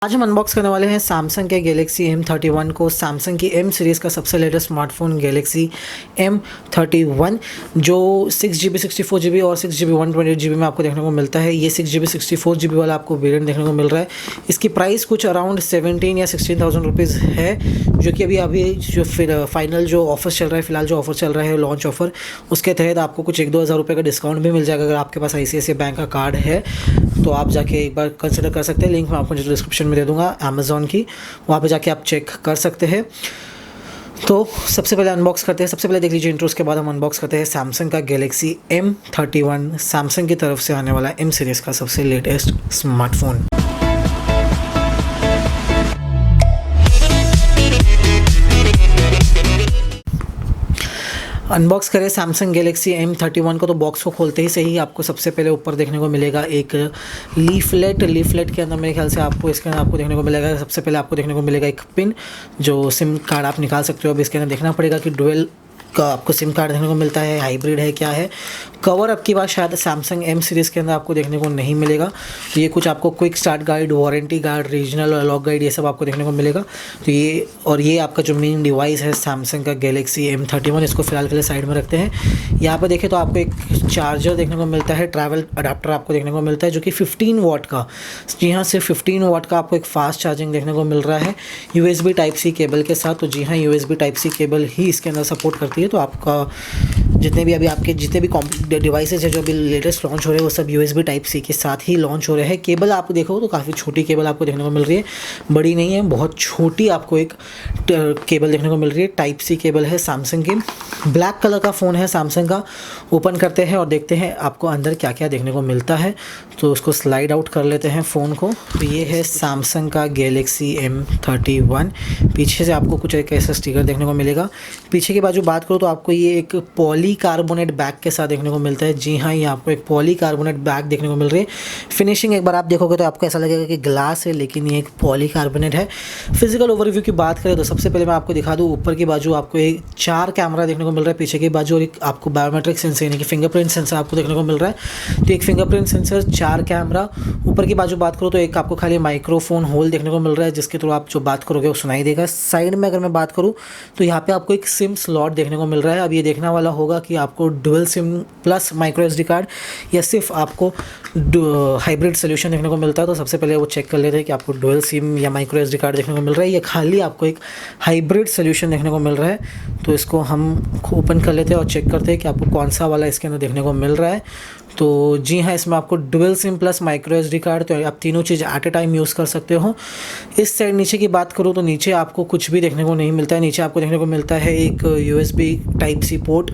आज हम अनबॉक्स करने वाले हैं सैमसंग के गैलेक्सी M31 को। सैमसंग की M सीरीज़ का सबसे लेटेस्ट स्मार्टफोन गैलेक्सी M31 जो 6GB 64GB और 6GB 128GB में आपको देखने को मिलता है। ये 6GB 64GB वाला आपको वेरिएंट देखने को मिल रहा है। इसकी प्राइस कुछ अराउंड 17 या 16,000 रुपीज़ है, जो कि अभी जो फाइनल जो ऑफर चल रहा है, फिलहाल जो ऑफर चल रहा है लॉन्च ऑफर, उसके तहत आपको कुछ 1-2 हज़ार रुपये का डिस्काउंट भी मिल जाएगा। अगर आपके पास ICICI बैंक का कार्ड है तो आप जाके एक बार कंसिडर कर सकते हैं। लिंक मैं आपको डिस्क्रिप्शन में दे दूंगा अमेज़ॉन की, वहाँ पे जाके आप चेक कर सकते हैं। तो सबसे पहले अनबॉक्स करते हैं। सबसे पहले देख लीजिए इंट्रो, उसके बाद हम अनबॉक्स करते हैं सैमसंग का गैलेक्सी M31, सैमसंग की तरफ से आने वाला M सीरीज़ का सबसे लेटेस्ट स्मार्टफोन। अनबॉक्स करें सैमसंग गैलेक्सी M31 को, तो बॉक्स को खोलते ही सही आपको सबसे पहले ऊपर देखने को मिलेगा एक लीफलेट के अंदर मेरे ख्याल से आपको इसके अंदर आपको देखने को मिलेगा, सबसे पहले आपको देखने को मिलेगा एक पिन, जो सिम कार्ड आप निकाल सकते हो। अब इसके अंदर देखना पड़ेगा कि डुअल का आपको सिम कार्ड देखने को मिलता है, हाइब्रिड है, क्या है। कवर अब की बात शायद सैमसंग M सीरीज़ के अंदर आपको देखने को नहीं मिलेगा। तो ये कुछ आपको quick start guide, warranty guide, regional और लॉक गाइड, ये सब आपको देखने को मिलेगा। तो ये आपका जो मेन डिवाइस है सैमसंग का गैलेक्सी M31, इसको फिलहाल के लिए साइड में रखते हैं। यहाँ पर देखें तो आपको एक चार्जर देखने को मिलता है, ट्रैवल अडाप्टर आपको देखने को मिलता है, जो कि 15 वाट का, जी हाँ सिर्फ 15 वाट का आपको एक फास्ट चार्जिंग देखने को मिल रहा है USB Type-C केबल के साथ। तो जी हाँ, USB Type-C केबल ही इसके अंदर सपोर्ट करती है। तो आपका जितने भी डिवाइसेज है जो अभी लेटेस्ट लॉन्च हो रहे हैं, वो सब USB Type-C के साथ ही लॉन्च हो रहे हैं। केबल आप देखो तो काफ़ी छोटी केबल आपको देखने को मिल रही है, बड़ी नहीं है, बहुत छोटी आपको एक केबल देखने को मिल रही है। Type-C केबल है सैमसंग की। ब्लैक कलर का फ़ोन है सैमसंग का। ओपन करते हैं और देखते हैं आपको अंदर क्या क्या देखने को मिलता है। तो उसको स्लाइड आउट कर लेते हैं फ़ोन को। तो ये है सैमसंग का गैलेक्सी M31। पीछे से आपको कुछ एक ऐसा स्टिकर देखने को मिलेगा। पीछे की बाजू बात करो तो आपको ये एक पॉलीकार्बोनेट बैग के साथ देखने को मिलता है। जी हाँ, ये आपको एक पॉलीकार्बोनेट बैग देखने को मिल रही है। फिनिशिंग एक बार आप देखोगे तो आपको ऐसा लगेगा कि ग्लास है, लेकिन ये एक पॉलीकार्बोनेट है। फिजिकल ओवरव्यू की बात करें तो सबसे पहले मैं आपको दिखा दूँ, ऊपर की बाजू आपको एक 4 कैमरा देखने को मिल रहा है, पीछे की बाजू, और एक आपको बायोमेट्रिक सेंसर यानी कि फिंगरप्रिंट सेंसर आपको देखने को मिल रहा है। तो एक फिंगरप्रिंट सेंसर, 4 कैमरा। ऊपर की बाजू बात करो तो एक आपको खाली माइक्रोफोन होल देखने को मिल रहा है, जिसके थ्रू आप जो बात करोगे वो सुनाई देगा। साइड में अगर मैं बात करूँ तो यहाँ पे आपको एक सिम स्लॉट देखने को मिल रहा है। अब ये देखना वाला होगा कि आपको dual SIM plus micro SD card या सिर्फ आपको हाइब्रिड सोल्यूशन देखने को मिलता है। तो सबसे पहले वो चेक कर लेते हैं कि आपको डुअल सिम या माइक्रो SD कार्ड देखने को मिल रहा है या खाली आपको एक हाइब्रिड सोल्यूशन देखने को मिल रहा है। तो इसको हम ओपन कर लेते हैं और चेक करते हैं कि आपको कौन सा वाला इसके अंदर देखने को मिल रहा है। तो जी हाँ, इसमें आपको dual SIM plus micro SD card, तो आप तीनों चीज़ एट ए टाइम यूज़ कर सकते हो। इस साइड नीचे की बात करूँ तो नीचे आपको कुछ भी देखने को नहीं मिलता है। नीचे आपको देखने को मिलता है एक USB Type-C पोर्ट,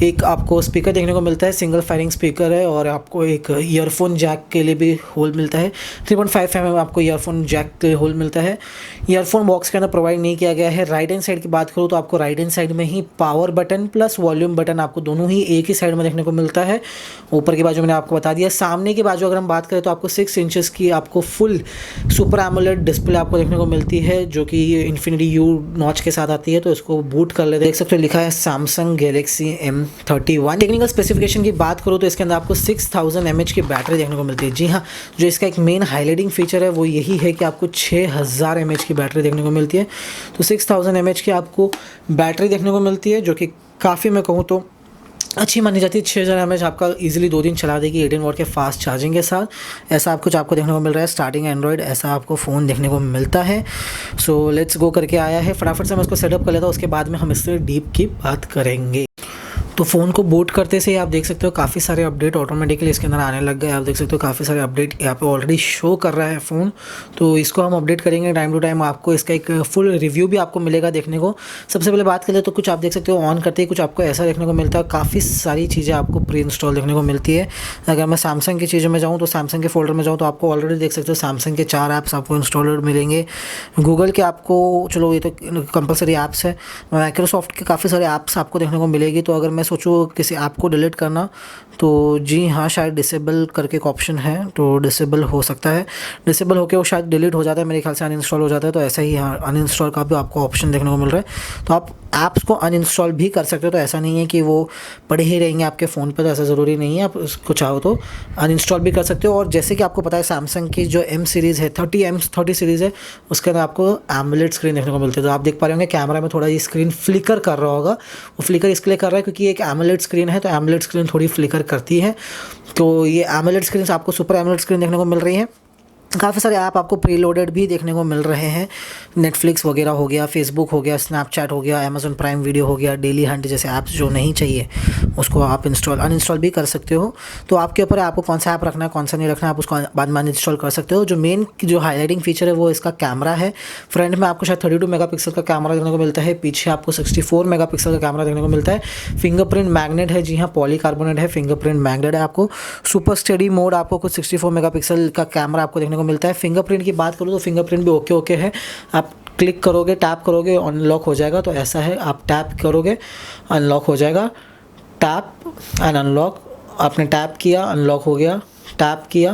एक आपको स्पीकर देखने को मिलता है, सिंगल फायरिंग स्पीकर है, और आपको एक ईयरफोन जैक के लिए भी होल मिलता है। 3.5 mm आपको ईयरफोन जैक के होल मिलता है। ईयरफोन बॉक्स के अंदर प्रोवाइड नहीं किया गया है। राइट हैंड साइड की बात करूँ तो आपको राइट हैंड साइड में ही power button plus volume button आपको दोनों ही एक ही साइड में देखने को मिलता है। ऊपर की बाजू मैंने आपको बता दिया। सामने की बाजू अगर हम बात करें तो आपको 6 इंचेस की आपको फुल सुपर एमोलेड डिस्प्ले आपको देखने को मिलती है, जो कि इन्फिनिटी U नॉच के साथ आती है। तो इसको बूट कर लेते हैं। देख सकते हो लिखा है Samsung Galaxy M31। Technical specification की बात करूँ तो इसके अंदर आपको 6000 mAh की बैटरी देखने को मिलती है। जी हाँ, जो इसका एक मेन हाईलाइटिंग फीचर है वो यही है कि आपको 6000 mAh की बैटरी देखने को मिलती है। तो 6000 mAh की आपको बैटरी देखने को मिलती है, जो कि काफ़ी मैं कहूँ तो अच्छी मानी जाती है। 6000 mAh आपका इजीली 2 दिन चला देगी 18 वाट के फास्ट चार्जिंग के साथ। ऐसा आप कुछ आपको देखने को मिल रहा है। स्टार्टिंग एंड्रॉयड ऐसा आपको फ़ोन देखने को मिलता है। सो लेट्स गो करके आया है, फटाफट से मैं इसको सेटअप कर लेता हूँ, उसके बाद में हम इससे डीप की बात करेंगे। तो फ़ोन को बूट करते से आप देख सकते हो काफ़ी सारे अपडेट ऑटोमेटिकली इसके अंदर आने लग गए। आप देख सकते हो काफ़ी सारे अपडेट यहाँ पे ऑलरेडी शो कर रहा है फ़ोन। तो इसको हम अपडेट करेंगे टाइम टू टाइम। आपको इसका एक फुल रिव्यू भी आपको मिलेगा देखने को। सबसे पहले बात करें तो कुछ आप देख सकते हो ऑन करते ही कुछ आपको ऐसा देखने को मिलता है। काफ़ी सारी चीज़ें आपको प्री इंस्टॉल देखने को मिलती है। अगर मैं सैमसंग की चीज़ों में जाऊँ तो सैमसंग के फोल्डर में जाऊँ तो आपको ऑलरेडी देख सकते हो सैमसंग के 4 ऐप्स आपको इंस्टॉलर मिलेंगे। गूगल के आपको, चलो ये तो कंपलसरी ऐप्स है। माइक्रोसॉफ्ट के काफ़ी सारे ऐप्स आपको देखने को मिलेगी। तो अगर मैं सोचूँ किसी ऐप को डिलीट करना, तो जी हाँ, शायद डिसेबल करके एक ऑप्शन है, तो डिसेबल हो सकता है। डिसेबल होकर वो शायद डिलीट हो जाता है, मेरे ख्याल से अनइंस्टॉल हो जाता है। तो ऐसा ही हाँ, अनइंस्टॉल का भी आपको ऑप्शन देखने को मिल रहा है। तो आप ऐप्स को अनइंस्टॉल भी कर सकते हो, तो ऐसा नहीं है कि वो पड़े ही रहेंगे आपके फ़ोन पे, तो ऐसा ज़रूरी नहीं है। आप उसको चाहो तो अनइंस्टॉल भी कर सकते हो। और जैसे कि आपको पता है सैमसंग की जो M सीरीज़ है, 30 सीरीज़ है, उसके अंदर आपको एमोलेड स्क्रीन देखने को मिलती है। तो आप देख पा रहे होंगे कैमरा में थोड़ा ये स्क्रीन फ्लिकर कर रहा होगा। वो फ्लिकर इसके लिए कर रहा है क्योंकि एक एमोलेड स्क्रीन है, तो एमोलेड स्क्रीन थोड़ी फ्लिकर करती है। तो ये एमोलेड स्क्रीन से आपको सुपर एमोलेड स्क्रीन देखने को मिल रही है। काफ़ी सारे ऐप आपको प्रीलोडेड भी देखने को मिल रहे हैं। नेटफ्लिक्स वगैरह हो गया, फेसबुक हो गया, स्नैपचैट हो गया, अमेज़न प्राइम वीडियो हो गया, डेली हंट जैसे ऐप्स जो नहीं चाहिए उसको आप अनइंस्टॉल भी कर सकते हो। तो आपके ऊपर है आपको कौन सा ऐप रखना है, कौन सा नहीं रखना है, आप उसको बाद में अनइंस्टॉल कर सकते हो। जो मेन जो हाईलाइटिंग फीचर है वो इसका कैमरा है। फ्रंट में आपको शायद 32 मेगापिक्सल का कैमरा देखने को मिलता है, पीछे आपको 64 मेगापिक्सल का कैमरा देखने को मिलता है। फिंगरप्रिंट मैग्नेट है, जी हाँ, पॉलीकार्बोनेट है, फिंगरप्रिंट मैग्नेट है। आपको सुपर स्टडी मोड आपको कुछ 64 मेगापिक्सल का कैमरा आपको देखने को मिलता है। फिंगरप्रिंट की बात करूँ तो फिंगरप्रिंट भी ओके है। आप क्लिक करोगे, टैप करोगे, अनलॉक हो जाएगा। तो ऐसा है, आप टैप करोगे, अनलॉक हो जाएगा। टैप एंड अनलॉक, आपने टैप किया, अनलॉक हो गया, टैप किया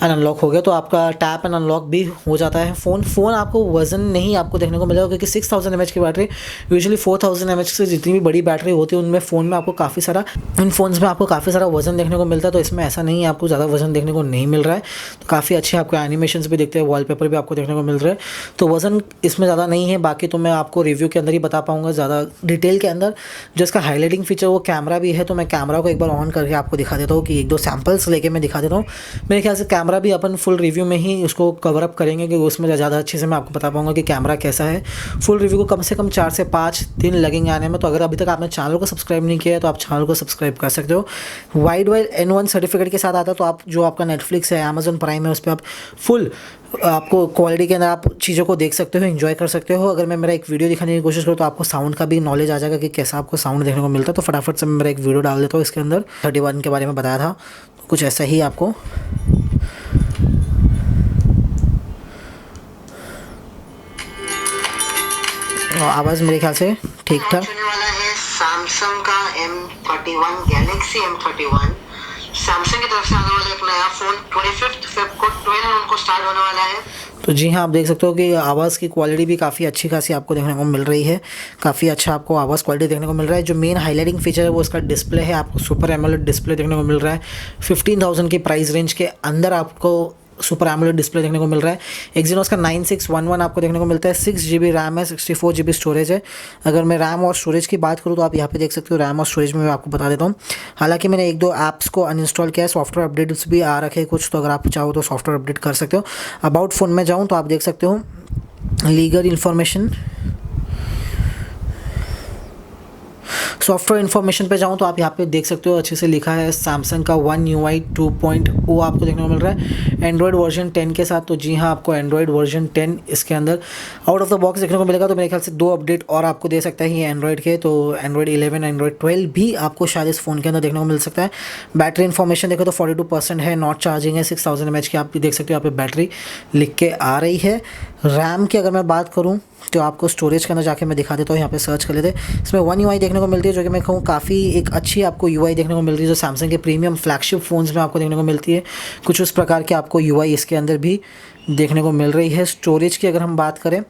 एंड अनलॉक हो गया। तो आपका टैप एंड अनलॉक भी हो जाता है। फ़ोन आपको वज़न नहीं आपको देखने को मिलेगा, क्योंकि 6000 mAh की बैटरी, यूजुअली 4000 mAh से जितनी भी बड़ी बैटरी होती है उनमें फ़ोन में आपको काफ़ी सारा, इन फ़ोन्स में आपको काफ़ी सारा वज़न देखने को मिलता है। तो इसमें ऐसा नहीं है, आपको ज़्यादा वज़न देखने को नहीं मिल रहा है। तो काफ़ी अच्छे आपको एनिमेशंस भी दिखते हैं, वॉलपेपर भी आपको देखने को मिल रहा है। तो वज़न इसमें ज़्यादा नहीं है। बाकी तो मैं आपको रिव्यू के अंदर ही बता पाऊँगा ज़्यादा डिटेल के अंदर। जो इसका हाईलाइटिंग फीचर वो कैमरा भी है, तो मैं कैमरा को एक बार ऑन करके आपको दिखा देता हूँ कि 1-2 सैम्पल्स लेके मैं दिखा देता हूँ। मेरे ख्याल से कैमरा भी अपन फुल रिव्यू में ही उसको कवर अप करेंगे, क्योंकि उसमें ज़्यादा अच्छे से मैं आपको बता पाऊंगा कि कैमरा कैसा है। फुल रिव्यू को कम से कम 4 से 5 दिन लगेंगे आने में। तो अगर अभी तक आपने चैनल को सब्सक्राइब नहीं किया है तो आप चैनल को सब्सक्राइब कर सकते हो। वाइड N1 सर्टिफिकेट के साथ आता है। तो आप जो आपका नेटफ्लिक्स है, अमेज़न प्राइम है, उस पर आप फुल आपको क्वालिटी के अंदर आप चीज़ों को देख सकते हो, एंजॉय कर सकते हो। अगर मैं मेरा एक वीडियो दिखाने की कोशिश करूँ तो आपको साउंड का भी नॉलेज आ जाएगा कि कैसा आपको साउंड देखने को मिलता है। तो फटाफट से मैं मेरा एक वीडियो डाल देता हूँ। इसके अंदर 31 के बारे में बताया था, कुछ ऐसा ही आपको आवाज़ मेरे ख्याल से ठीक ठाक होने वाला है। सैमसंग का M31 गैलेक्सी M31 सैमसंग की तरफ से आने वाला एक नया फ़ोन 25 फ़रवरी को 12 उनको स्टार्ट होने वाला है। तो जी हाँ, आप देख सकते हो कि आवाज़ की क्वालिटी भी काफ़ी अच्छी खासी आपको देखने को मिल रही है। काफ़ी अच्छा आपको आवाज़ क्वालिटी देखने को मिल रहा है। जो मेन हाईलाइटिंग फीचर है वो इसका डिस्प्ले है। आपको सुपर एमोलेड डिस्प्ले देखने को मिल रहा है। 15,000 की प्राइस रेंज के अंदर आपको सुपर एमोलेड डिस्प्ले देखने को मिल रहा है। एक्सिनोस का 9611 आपको देखने को मिलता है। 6 GB रैम है, 64 GB स्टोरेज है। अगर मैं रैम और स्टोरेज की बात करूँ तो आप यहाँ पे देख सकते हो, रैम और स्टोरेज में मैं आपको बता देता हूँ। हालांकि मैंने 1-2 ऐप्स को अनइंस्टॉल किया है, सॉफ्टवेयर अपडेट्स भी आ रखे हैं कुछ, तो अगर आप चाहो तो सॉफ्टवेयर अपडेट कर सकते हो। अबाउट फ़ोन में जाऊँ तो आप देख सकते हो लीगल इन्फॉर्मेशन, सॉफ्टवेयर इन्फॉर्मेशन पे जाऊँ तो आप यहाँ पे देख सकते हो अच्छे से लिखा है सैमसंग का One UI 2.0 आपको देखने को मिल रहा है एंड्रॉयड वर्जन 10 के साथ। तो जी हाँ, आपको एंड्रॉयड वर्जन 10 इसके अंदर आउट ऑफ द बॉक्स देखने को मिलेगा। तो मेरे ख्याल से 2 अपडेट और आपको दे सकता है ये एंड्रॉयड के। तो एंड्रॉयड 11, एंड्रॉयड 12 भी आपको शायद इस फ़ोन के अंदर देखने को मिल सकता है। बैटरी इन्फॉर्मेशन देखो तो 42% है, नॉट चार्जिंग है, 6000 mAh की आप भी देख सकते हो यहाँ पे बैटरी लिख के आ रही है। रैम की अगर मैं बात करूँ तो आपको स्टोरेज के अंदर जाके मैं दिखा देता हूँ, यहाँ पे सर्च कर लेते हैं। इसमें One UI देखने को मिलती है, जो कि मैं कहूँ काफ़ी एक अच्छी आपको UI देखने को मिल रही है, जो सैमसंग के प्रीमियम फ्लैगशिप फ़ोन्स में आपको देखने को मिलती है। कुछ उस प्रकार की आपको UI इसके अंदर भी देखने को मिल रही है। स्टोरेज की अगर हम बात करें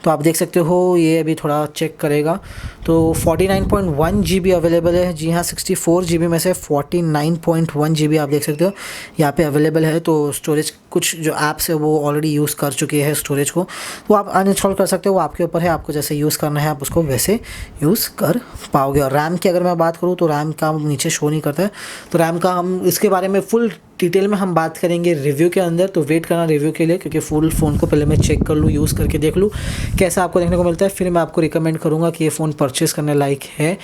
तो आप देख सकते हो, ये अभी थोड़ा चेक करेगा तो 49.1 GB अवेलेबल है। जी हाँ, 64 GB में से 49.1 GB आप देख सकते हो यहाँ पे अवेलेबल है। तो स्टोरेज कुछ जो ऐप्स है वो ऑलरेडी यूज़ कर चुके हैं स्टोरेज को, वो आप अनइंस्टॉल कर सकते हो। वो आपके ऊपर है, आपको जैसे यूज़ करना है आप उसको वैसे यूज़ कर पाओगे। और रैम की अगर मैं बात करूँ तो रैम का नीचे शो नहीं करता है। तो रैम का हम इसके बारे में फुल डिटेल में हम बात करेंगे रिव्यू के अंदर, तो वेट करना रिव्यू के लिए, क्योंकि फुल फ़ोन को पहले मैं चेक कर लूँ, यूज़ करके देख लूँ कैसा आपको देखने को मिलता है। फिर मैं आपको रिकमेंड करूँगा कि ये फ़ोन परचेज़ करने लायक है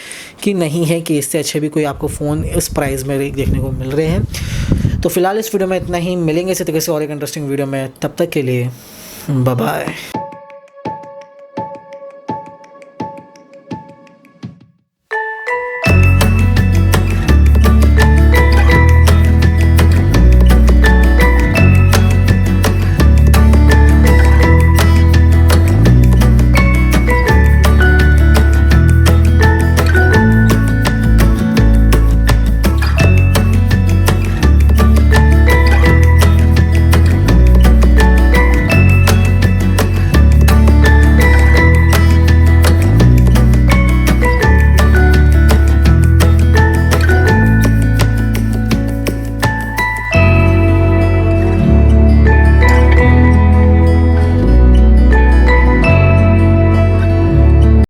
कि नहीं है, कि इससे अच्छे भी कोई आपको फ़ोन इस प्राइस में देखने को मिल रहे हैं। तो फिलहाल इस वीडियो में इतना ही, मिलेंगे इसी तरीके से और एक इंटरेस्टिंग वीडियो में। तब तक के लिए बाय बाय।